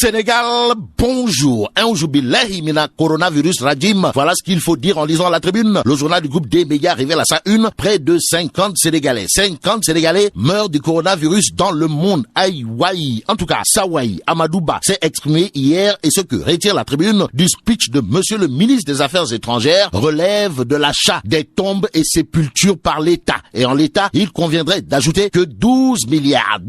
Sénégal, bonjour. Billahi mina coronavirus rajim. Voilà ce qu'il faut dire en lisant la tribune. Le journal du groupe des médias révèle à sa une près de 50 Sénégalais. 50 Sénégalais meurent du coronavirus dans le monde. Aïe, waï. En tout cas, Sawai Amadouba s'est exprimé hier et ce que retire la tribune du speech de monsieur le ministre des Affaires étrangères relève de l'achat des tombes et sépultures par l'État. Et en l'État, il conviendrait d'ajouter que 12 milliards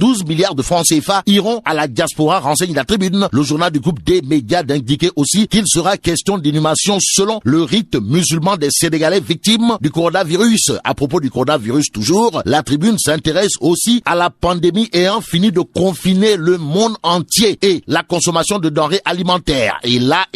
de francs CFA iront à la diaspora, renseigne la tribune. Le journal du groupe des médias d'indiquer aussi qu'il sera question d'inhumation selon le rite musulman des Sénégalais victimes du coronavirus. À propos du coronavirus toujours, la tribune s'intéresse aussi à la pandémie ayant fini de confiner le monde entier et la consommation de denrées alimentaires. Et là,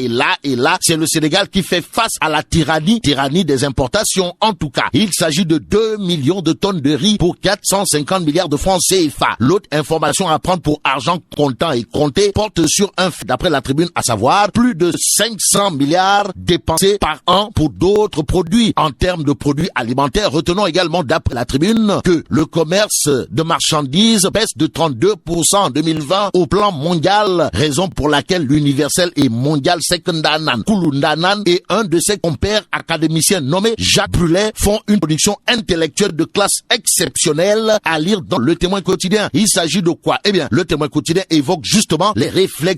c'est le Sénégal qui fait face à la tyrannie des importations. En tout cas, il s'agit de 2 millions de tonnes de riz pour 450 milliards de francs CFA. L'autre information à prendre pour argent comptant et compté porte sur un fait d'après la tribune, à savoir plus de 500 milliards dépensés par an pour d'autres produits. En termes de produits alimentaires, retenons également d'après la tribune que le commerce de marchandises baisse de 32% en 2020 au plan mondial, raison pour laquelle l'universel et mondial Sekundanan Kulundanan et un de ses compères académiciens nommé Jacques Brulé font une production intellectuelle de classe exceptionnelle à lire dans Le Témoin quotidien. Il s'agit de quoi? Eh bien, Le Témoin quotidien évoque justement les réflexions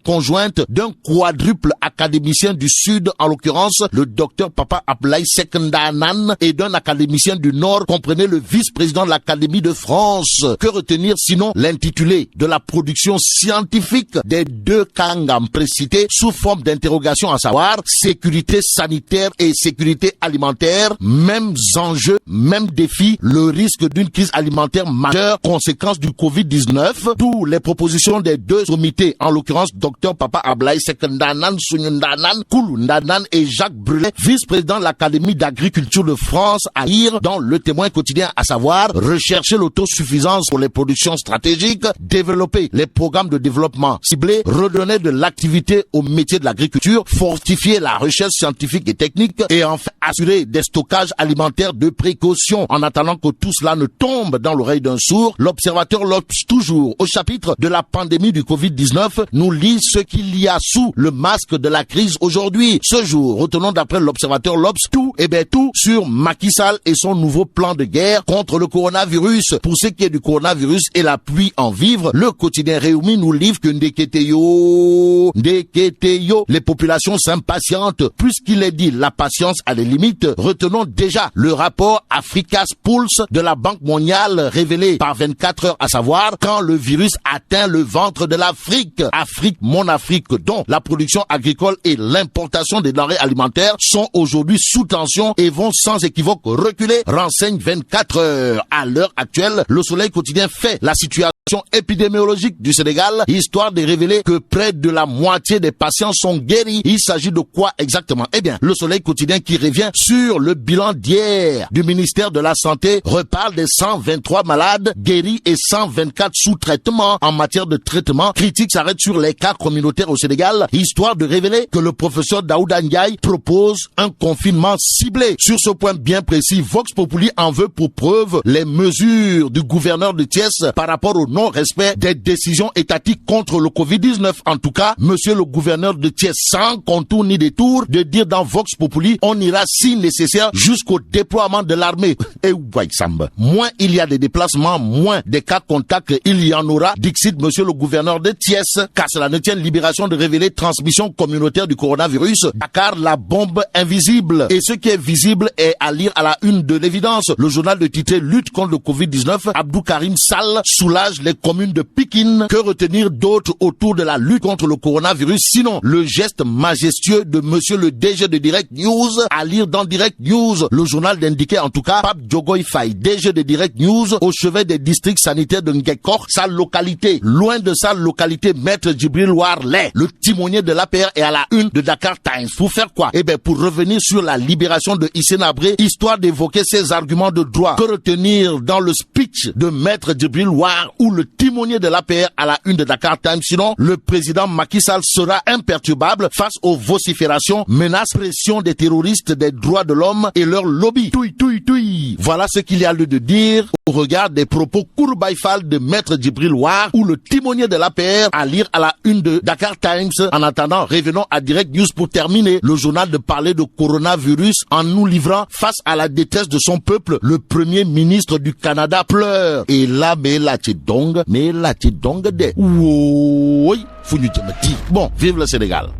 conjointes d'un quadruple académicien du Sud, en l'occurrence le docteur Papa Abdoulaye Sekundanan, et d'un académicien du Nord, comprenez le vice-président de l'Académie de France. Que retenir sinon l'intitulé de la production scientifique des deux kangam précités sous forme d'interrogation, à savoir sécurité sanitaire et sécurité alimentaire, mêmes enjeux, mêmes défis, le risque d'une crise alimentaire majeure, conséquence du Covid-19, d'où les propositions des deux sommités, en l'occurrence docteur Papa Abdoulaye Sekundanan Sunyundanan Kulundanan et Jacques Brulé, vice-président de l'Académie d'agriculture de France, à lire dans Le Témoin quotidien, à savoir rechercher l'autosuffisance pour les productions stratégiques, développer les programmes de développement ciblés, redonner de l'activité au métier de l'agriculture, fortifier la recherche scientifique et technique et enfin assurer des stockages alimentaires de précaution. En attendant que tout cela ne tombe dans l'oreille d'un sourd, l'Observateur L'Obs, toujours au chapitre de la pandémie du Covid-19, nous lit ce qu'il y a sous le masque de la crise aujourd'hui. Ce jour, retenons d'après l'Observateur L'Obs tout sur Macky Sall et son nouveau plan de guerre contre le coronavirus. Pour ce qui est du coronavirus et la pluie en vivre, le quotidien Réumi nous livre que Ndeketeyo, les populations s'impatientent. Puisqu'il est dit la patience a des limites, retenons déjà le rapport Africa's Pulse de la Banque mondiale révélé par 24 heures, à savoir quand le virus atteint le ventre de l'Afrique. Afrique, mon Afrique, dont la production agricole et l'importation des denrées alimentaires sont aujourd'hui sous tension et vont sans équivoque reculer, renseigne 24 heures. À l'heure actuelle, Le Soleil quotidien fait la situation épidémiologique du Sénégal, histoire de révéler que près de la moitié des patients sont guéris. Il s'agit de quoi exactement? Eh bien, Le Soleil quotidien qui revient sur le bilan d'hier du ministère de la Santé reparle des 123 malades guéris et 124 sous traitement. En matière de traitement, critique s'arrête sur les cas communautaires au Sénégal, histoire de révéler que le professeur Daouda Ndiaye propose un confinement ciblé. Sur ce point bien précis, Vox Populi en veut pour preuve les mesures du gouverneur de Thiès par rapport au non-respect des décisions étatiques contre le Covid-19. En tout cas, monsieur le gouverneur de Thiès, sans contour ni détour, de dire dans Vox Populi, on ira si nécessaire jusqu'au déploiement de l'armée. Et Waïsamba. Moins il y a des déplacements, moins des cas contacts il y en aura, dixit monsieur le gouverneur de Thiès. Car cela ne tient libération de révéler transmission communautaire du coronavirus. Dakar, la bombe invisible. Et ce qui est visible est à lire à la une de l'évidence. Le journal de titré Lutte contre le Covid-19, Abdou Karim Sall soulage les communes de Pikine. Que retenir d'autre autour de la lutte contre le coronavirus, sinon le geste majestueux de monsieur le DG de Direct News, à lire dans Direct News. Le journal d'indiquer en tout cas Pape Diogoy Faye, DG de Direct News, au chevet des districts sanitaires de Ngekor, sa localité. Loin de sa localité, maître Djibril Warley, le timonier de l'APR, est à la une de Dakar Times. Pour faire quoi? Eh bien, pour revenir sur la libération de Hissène Habré, histoire d'évoquer ses arguments de droit. Que retenir dans le speech de maître Djibril War, où ou le timonier de l'APR à la une de Dakar Times. Sinon, le président Macky Sall sera imperturbable face aux vociférations, menaces, pression des terroristes des droits de l'homme et leur lobby. Touy. Voilà ce qu'il y a lieu de dire au regard des propos courbaïfal de Maître Djibril War ou le timonier de l'APR à lire à la une de Dakar Times. En attendant, revenons à Direct News pour terminer le journal de parler de coronavirus en nous livrant face à la détresse de son peuple. Le premier ministre du Canada pleure. Et là, mais là, tu dong de. Oui, bon, vive le Sénégal.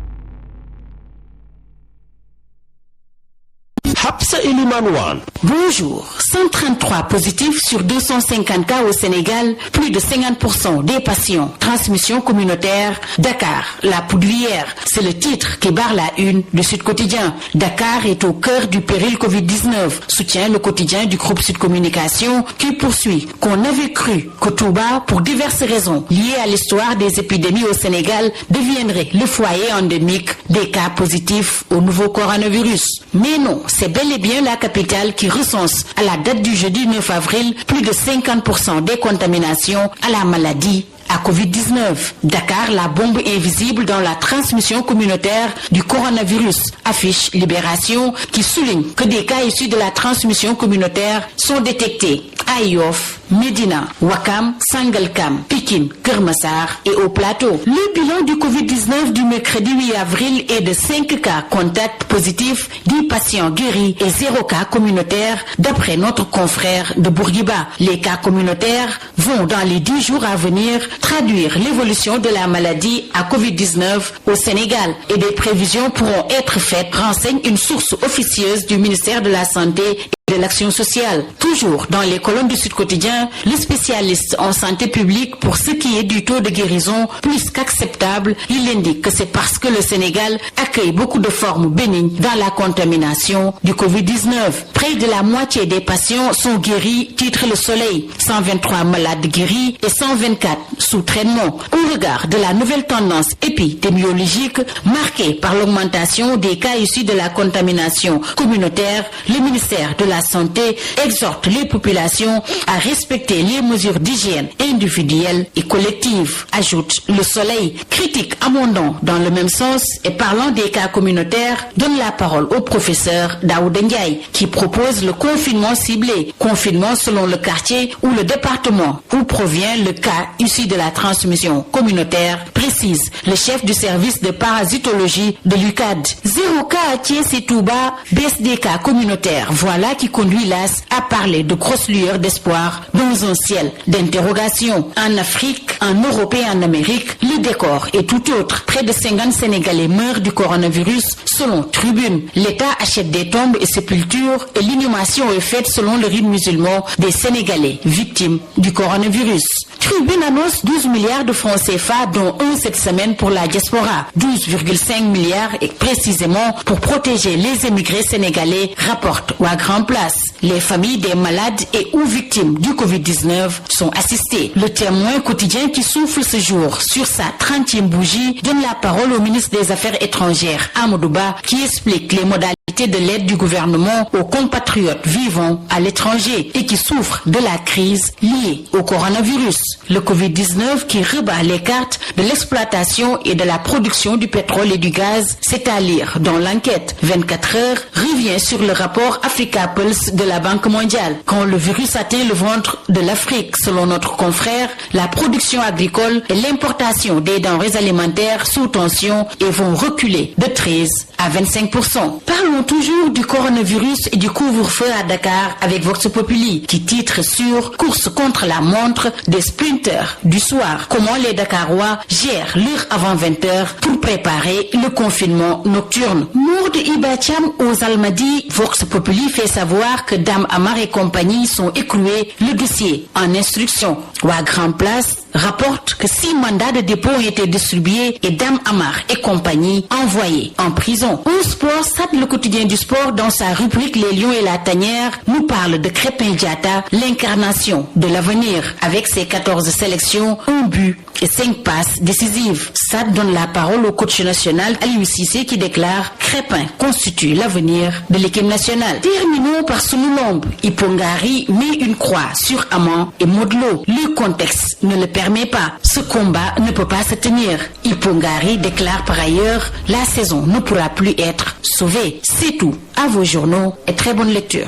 Bonjour, 133 positifs sur 250 cas au Sénégal, plus de 50% des patients. Transmission communautaire, Dakar, la poudrière. C'est le titre qui barre la une du Sud Quotidien. Dakar est au cœur du péril Covid-19, soutient le quotidien du groupe Sud Communication qui poursuit qu'on avait cru que Touba, pour diverses raisons liées à l'histoire des épidémies au Sénégal, deviendrait le foyer endémique des cas positifs au nouveau coronavirus. Mais non, c'est bel et bien la capitale qui recense à la date du jeudi 9 avril plus de 50% des contaminations à la maladie à Covid-19. Dakar, la bombe invisible dans la transmission communautaire du coronavirus. Affiche Libération qui souligne que des cas issus de la transmission communautaire sont détectés à Yoff, Médina, Ouakam, Sangalkam, Pikine, Keur Massar et au Plateau. Le bilan du Covid-19 du mercredi 8 avril est de 5 cas contacts positifs, 10 patients guéris et 0 cas communautaires d'après notre confrère de Bourguiba. Les cas communautaires vont dans les 10 jours à venir traduire l'évolution de la maladie à Covid-19 au Sénégal et des prévisions pourront être faites, renseigne une source officieuse du ministère de la Santé et de l'Action sociale. Toujours dans les colonnes du Sud Quotidien, le spécialiste en santé publique pour ce qui est du taux de guérison plus qu'acceptable, il indique que c'est parce que le Sénégal accueille beaucoup de formes bénignes dans la contamination du Covid-19. Près de la moitié des patients sont guéris, titre Le Soleil. 123 malades guéris et 124 sous traitement. Au regard de la nouvelle tendance épidémiologique marquée par l'augmentation des cas issus de la contamination communautaire, le ministère de la Santé exhorte les populations à respecter les mesures d'hygiène individuelles et collectives, ajoute Le Soleil. Critique abondant dans le même sens et parlant des cas communautaires, donne la parole au professeur Daouda Ndiaye qui propose le confinement ciblé. Confinement selon le quartier ou le département où provient le cas issu de la transmission communautaire, précise le chef du service de parasitologie de l'UCAD. 0 cas à Thiès et Touba, baisse des cas communautaires. Voilà qui conduit l'AS à parler de grosses lueurs d'espoir dans un ciel d'interrogation. En Afrique, en Europe et en Amérique, le décor est tout autre. Près de 50 Sénégalais meurent du coronavirus selon Tribune. L'État achète des tombes et sépultures et l'inhumation est faite selon le rite musulman des Sénégalais victimes du coronavirus. Tribune annonce 12 milliards de francs CFA, dont 1 cette semaine pour la diaspora. 12,5 milliards et précisément pour protéger les émigrés sénégalais, rapporte Grand Place. Les familles des malades et ou victimes du Covid-19 sont assistées. Le Témoin quotidien qui souffle ce jour sur sa 30e bougie donne la parole au ministre des Affaires étrangères, Amadou Ba, qui explique les modalités de l'aide du gouvernement aux compatriotes vivant à l'étranger et qui souffrent de la crise liée au coronavirus. Le Covid-19 qui rebat les cartes de l'exploitation et de la production du pétrole et du gaz, c'est à lire dans l'enquête. 24 heures revient sur le rapport Africa Pulse de la Banque mondiale. Quand le virus atteint le ventre de l'Afrique, selon notre confrère, la production agricole et l'importation des denrées alimentaires sous tension et vont reculer de 13 à 25%. Parlons toujours du coronavirus et du couvre-feu à Dakar avec Vox Populi qui titre sur course contre la montre des sprinters du soir. Comment les Dakarois gèrent l'heure avant 20h pour préparer le confinement nocturne. Mourde Ibacham aux Almadies, Vox Populi fait savoir que Dame Amar et compagnie sont écroués, le dossier en instruction. Ou à Grand Place, rapporte que 6 mandats de dépôt ont été distribués et Dame Amar et compagnie envoyés en prison. Au sport, Stade le quotidien du sport, dans sa rubrique Les Lions et la Tanière, nous parle de Crépin Diatta, l'incarnation de l'avenir. Avec ses 14 sélections, 1 but et 5 passes décisives. Stade donne la parole au coach national Aliou Cissé qui déclare Crépin constitue l'avenir de l'équipe nationale. Terminons par Sunulombe. Ipongari met une croix sur Aman et Modlo. Le contexte ne le permet pas. Ce combat ne peut pas se tenir. Ipongari déclare par ailleurs la saison ne pourra plus être sauvée. C'est tout. À vos journaux et très bonne lecture.